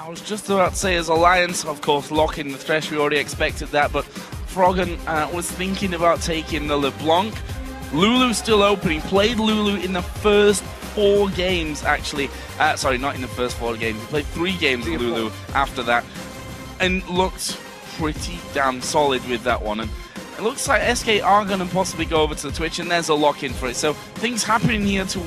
I was just about to say, as Alliance, of course, locking the Thresh, we already expected that, but Froggen was thinking about taking the LeBlanc. Lulu still opening, played Lulu in the first 4 games, actually. Sorry, not in the first 4 games. He played 3 games of Lulu after that, and looked pretty damn solid with that one. And it looks like SK are going to possibly go over to the Twitch, and there's a lock-in for it. So things happening here to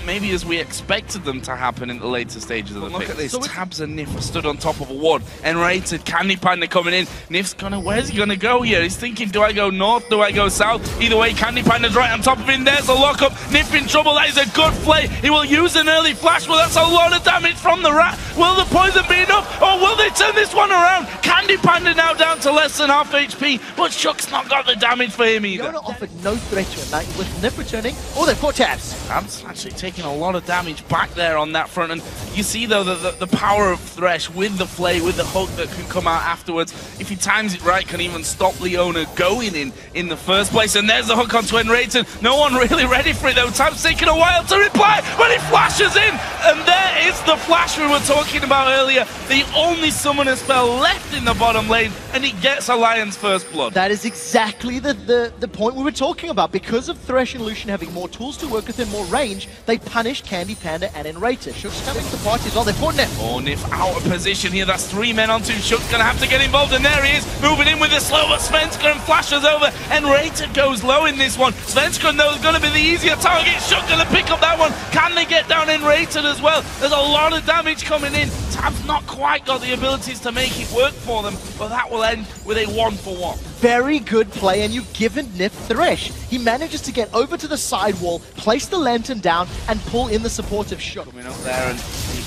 maybe as we expected them to happen in the later stages of the pick. Look at this. So Tabs and Nif are stood on top of a ward. N-rated, Candy Panda coming in. Nif's gonna, where's he gonna go here? He's thinking, do I go north? Do I go south? Either way, Candy Panda's right on top of him. There's a lock-up. Nif in trouble. That is a good play. He will use an early flash. Well, that's a lot of damage from the rat. Will the poison be enough? Or will they turn this one around? Candy Panda now down to less than half HP, but Shook's not got the damage for him either. Yona offered no threat to him. Like, with Nif returning, oh, they've got Tabs. Tabs actually taking a lot of damage back there on that front, and you see though the power of Thresh with the flay, with the hook that can come out afterwards. If he times it right, can even stop Leona going in the first place. And there's the hook on Twin Rayton. No one really ready for it though. Tabs taking a while to reply, but he flashes in, and there is the flash we were talking about earlier. The only summoner spell left in the bottom lane, and he gets Alliance first blood. That is exactly the point we were talking about. Because of Thresh and Lucian having more tools to work with and more range, they punished Candy Panda and Enrater. Shook's coming to the party as well. They've fought Nif. Oh, Nif out of position here. That's 3 men on 2. Shook's gonna have to get involved, and there he is, moving in with the slow, but Svenskeren flashes over, and Enrater goes low in this one. Svenskeren though is gonna be the easier target. Shook gonna pick up that one. Can they get down Enrater as well? There's a lot of damage coming in. Tab's not quite got the abilities to make it work for them, but that will end with a 1-for-1. Very good play, and you've given Nif Thresh. He manages to get over to the side wall, place the lantern down, and pull in the supportive Shook. Coming up there, and he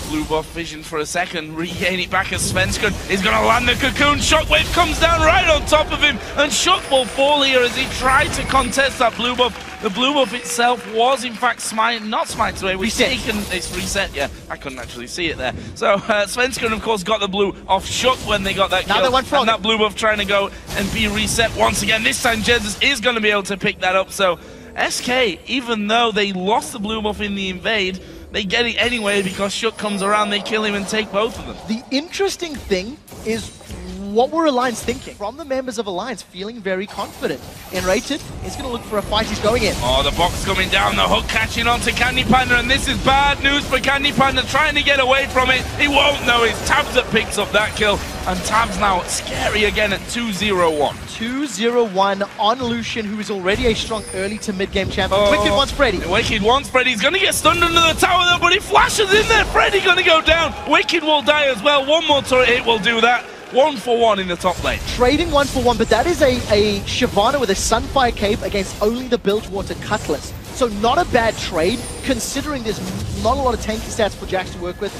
blue buff vision for a second, regain it back as Svenskeren is going to land the cocoon. Shockwave comes down right on top of him, and Shook will fall here as he tried to contest that blue buff. The blue buff itself was in fact not smite away, which it's reset, yeah, I couldn't actually see it there. So Svenskeren of course got the blue off Shook when they got that kill, and that blue buff trying to go and be reset once again. This time Jesus is going to be able to pick that up, so SK, even though they lost the blue buff in the invade, they get it anyway because Shook comes around, they kill him and take both of them. The interesting thing is, what were Alliance thinking? From the members of Alliance, feeling very confident. Enrated is going to look for a fight. He's going in. Oh, the box coming down, the hook catching onto Candy Panda, and this is bad news for Candy Panda, trying to get away from it. He won't know. It's Tabs that picks up that kill, and Tabs now scary again at 2-0-1. 2-0-1 on Lucian, who is already a strong early to mid-game champion. Wicked wants Freddy. Wicked wants Freddy. He's going to get stunned under the tower though, but he flashes in there. Freddy going to go down. Wicked will die as well. One more turret hit will do that. 1-for-1 in the top lane. Trading 1-for-1, but that is a Shyvana with a Sunfire Cape against only the Bilgewater Cutlass. So not a bad trade, considering there's not a lot of tanky stats for Jax to work with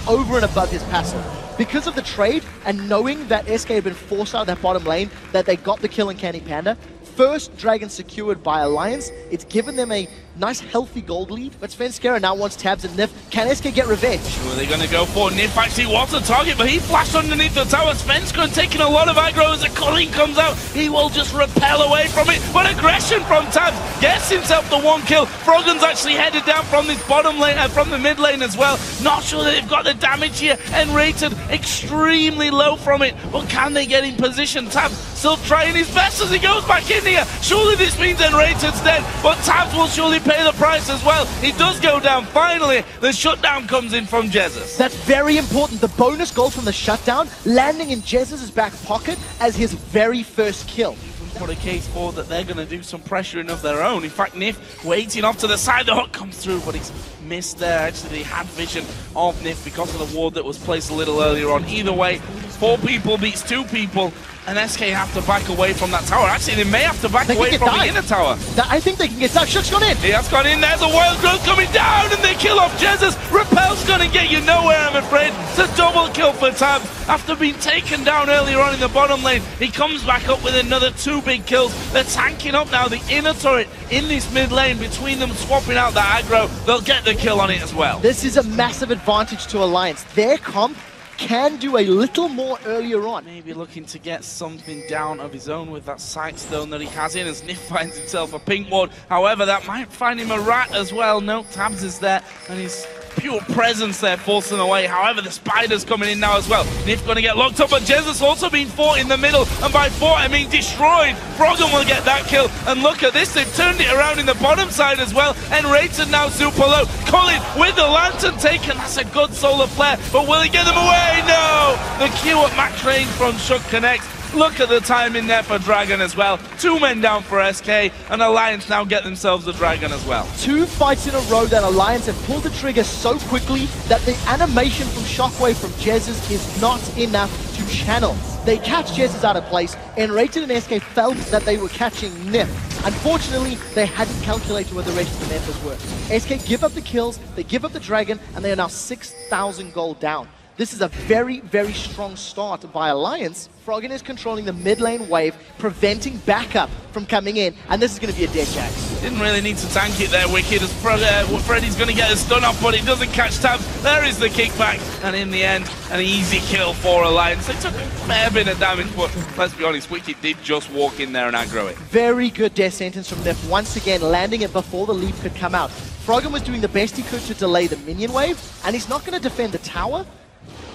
over and above his passive. Because of the trade, and knowing that SK had been forced out of that bottom lane, that they got the kill in Candy Panda, first dragon secured by Alliance, it's given them a nice healthy gold lead, but Svenskeren now wants Tabs and Nif. Can SK get revenge? Who are they going to go for? Nif actually was the target, but he flashed underneath the tower. Svenskeren taking a lot of aggro as the Colleen comes out. He will just repel away from it, but aggression from Tabs gets himself the 1 kill. Froggen's actually headed down from this bottom lane, from the mid lane as well. Not sure that they've got the damage here, and rated extremely low from it, but can they get in position? Tabs still trying his best as he goes back in here. Surely this means Enrated's dead, but Tabs will surely pay the price as well. He does go down. Finally, the shutdown comes in from Jesus. That's very important. The bonus goal from the shutdown landing in Jesus' back pocket as his very first kill. Put a case forward that they're going to do some pressuring of their own. In fact, Nif waiting off to the side. The hook comes through, but he's missed there. Actually, they had vision of Nif because of the ward that was placed a little earlier on. Either way, 4 people beats 2 people, and SK have to back away from that tower. Actually, they may have to back away from the inner tower. I think they can get that. Shook's gone in. He has gone in. There's a wild growth coming down, and they kill off Jesus. Repel's going to get you nowhere, I'm afraid. It's a double kill for Tabs. After being taken down earlier on in the bottom lane, he comes back up with another 2 big kills. They're tanking up now the inner turret in this mid lane. Between them swapping out the aggro, they'll get the kill on it as well. This is a massive advantage to Alliance. Their comp can do a little more earlier on. Maybe looking to get something down of his own with that sight stone that he has in, as Nif finds himself a pink ward. However, that might find him a rat as well. No, Tabs is there, and he's pure presence there, forcing away. However, the Spider's coming in now as well. Nif going to get locked up, but Jesus also being fought in the middle, and by fought I mean destroyed. Froggen will get that kill, and look at this, they've turned it around in the bottom side as well, and Rayton now super low. Colin with the lantern taken, that's a good solar flare, but will he get them away? No! The Q at Mac Crane from Shook connects. Look at the time in there for Dragon as well. 2 men down for SK, and Alliance now get themselves a Dragon as well. 2 fights in a row that Alliance have pulled the trigger so quickly that the animation from Shockwave from Jesus is not enough to channel. They catch Jesus out of place, and Rayton and SK felt that they were catching Nif. Unfortunately, they hadn't calculated where the rest of the members were. SK give up the kills, they give up the Dragon, and they are now 6,000 gold down. This is a very, very strong start by Alliance. Froggen is controlling the mid lane wave, preventing backup from coming in, and this is going to be a dead Jax. Didn't really need to tank it there, Wicked, as Freddy's going to get a stun off, but he doesn't catch tabs. There is the kickback, and in the end, an easy kill for Alliance. They took a fair bit of damage, but let's be honest, Wicked did just walk in there and aggro it. Very good death sentence from Nif, once again landing it before the leap could come out. Froggen was doing the best he could to delay the minion wave, and he's not going to defend the tower.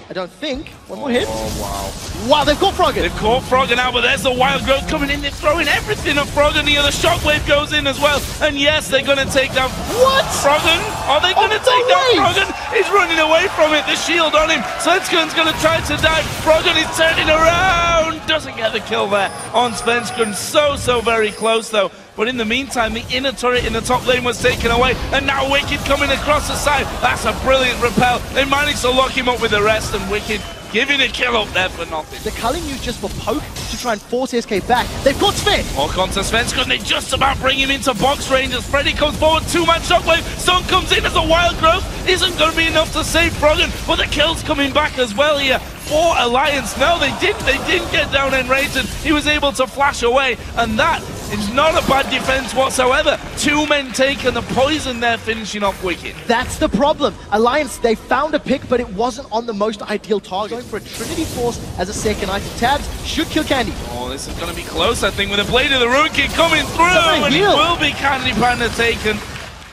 I don't think. One more hit. Oh, wow. Wow, they've caught Froggen. They've caught Froggen out, but there's the Wild Growth coming in. They're throwing everything at Froggen here. The Shockwave goes in as well. And yes, they're going to take down... What? Froggen? Are they going to take down Froggen? He's running away from it. The shield on him. Svenskern's going to try to dive. Froggen is turning around. Doesn't get the kill there on Svenskern. So very close, though. But in the meantime, the inner turret in the top lane was taken away, and now Wicked coming across the side. That's a brilliant repel. They managed to lock him up with the rest, and Wicked giving a kill up there for nothing. They're culling you just for poke to try and force SK back. They've got Sven! Walk onto Svenskern, they just about bring him into box range as Freddy comes forward, 2-man Shockwave, Stun comes in as a Wild Growth, isn't going to be enough to save Froggen, but the kill's coming back as well here for Alliance. No, they didn't get down in Rayton. He was able to flash away, and that is not a bad defense whatsoever. 2 men taken, the poison there finishing off Wicked. That's the problem. Alliance, they found a pick, but it wasn't on the most ideal target. Going for a Trinity Force as a second item. Tabs should kill Candy. Oh, this is going to be close, I think, with a Blade of the Rune King coming through, and it will be Candy Panda taken.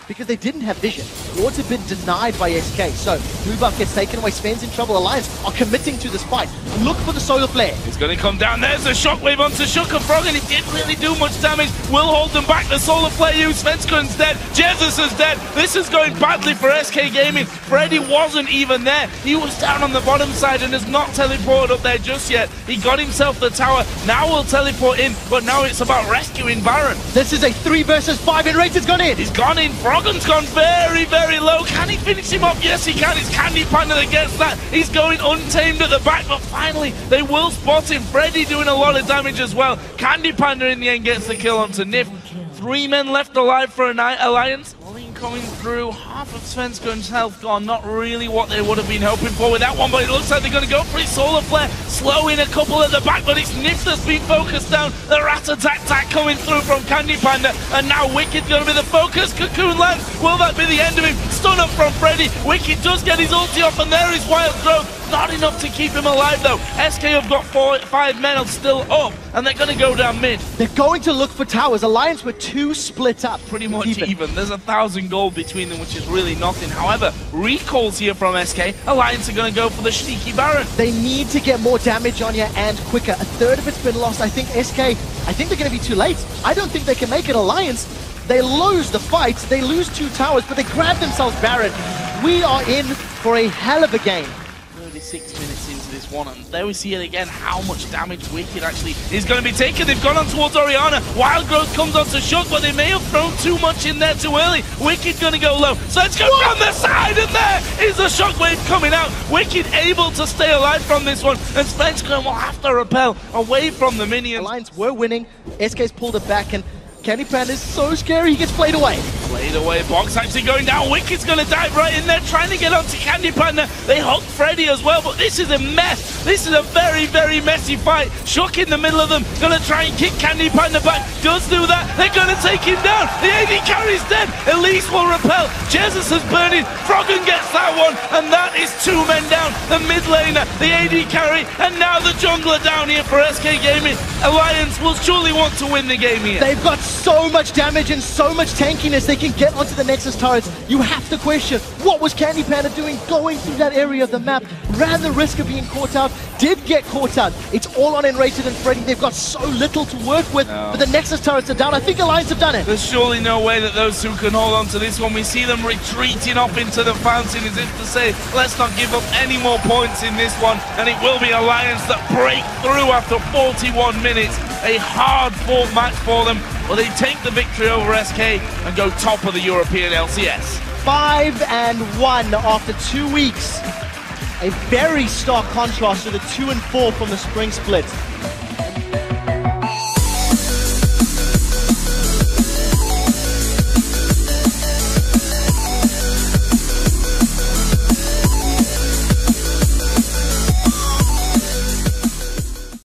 Because they didn't have vision. Wards have been denied by SK. So, blue buff gets taken away. Sven's in trouble. Alliance are committing to this fight. Look for the solar flare. He's going to come down. There's a Shockwave onto Shook and Froggen. It didn't really do much damage. Will hold them back. The solar flare used. Svenskern's dead. Jesus is dead. This is going badly for SK Gaming. Freddy wasn't even there. He was down on the bottom side and has not teleported up there just yet. He got himself the tower. Now will teleport in, but now it's about rescuing Baron. This is a 3 versus 5 and Rayton's gone in. He's gone in. Froggen's gone very low. Can he finish him off? Yes, he can. It's Candy Panda that gets that. He's going untamed at the back, but finally they will spot him. Freddy doing a lot of damage as well. Candy Panda in the end gets the kill onto Nif. 3 men left alive for an Alliance. Lean coming through. Half of Svenskern's health gone. Not really what they would have been hoping for with that one, but it looks like they're going to go for his solar flare. Slowing a couple at the back, but it's Nif that's been focused down. The rat-a-tat-tat coming through from Candy Panda, and now Wicked's going to be the focus. Cocoon lands. Will that be the end of him? Stun up from Freddy. Wicked does get his ulti off, and there is Wild Growth. Not enough to keep him alive, though. SK have got 5 men still up, and they're going to go down mid. They're going to look for towers. Alliance were 2 split up. Pretty much even. There's 1,000 gold between them, which is really nothing. However, recalls here from SK. Alliance are going to go for the sneaky Baron. They need to get more damage on you and quicker. A third of it's been lost. I think SK, I think they're going to be too late. I don't think they can make it. Alliance, they lose the fight. They lose 2 towers, but they grab themselves Baron. We are in for a hell of a game. 36 minutes into this one, and there we see it again, how much damage Wicked actually is going to be taken. They've gone on towards Orianna. Wild Growth comes onto Shook, but they may have thrown too much in there too early. Wicked going to go low. So let's go from the side, and there is the Shockwave coming out. Wicked able to stay alive from this one, and Svenskern will have to repel away from the minions. Alliance were winning. SK's pulled it back, and Candy Panda is so scary, he gets played away. Played away, Box actually going down. Wicked's going to dive right in there, trying to get onto Candy Panda. They hook Freddy as well, but this is a mess. This is a very, very messy fight. Shook in the middle of them, gonna try and kick Candy Pan in the back. Does do that. They're gonna take him down. The AD carry's dead. Elise will repel. Jesus is burning. Froggen gets that one, and that is 2 men down. The mid laner, the AD carry, and now the jungler down here for SK Gaming. Alliance will surely want to win the game here. They've got so much damage and so much tankiness they can get onto the Nexus turrets. You have to question, what was Candy Panda doing going through that area of the map? Ran the risk of being caught out, did get caught out. It's all on Enrated and Freddy. They've got so little to work with, but the Nexus turrets are down. I think Alliance have done it. There's surely no way that those two can hold on to this one. We see them retreating up into the fountain as if to say, let's not give up any more points in this one, and it will be Alliance that break through after 41 minutes. A hard-fought match for them, but they take the victory over SK and go top of the European LCS. 5-1 after 2 weeks. A very stark contrast to the 2-4 from the spring split.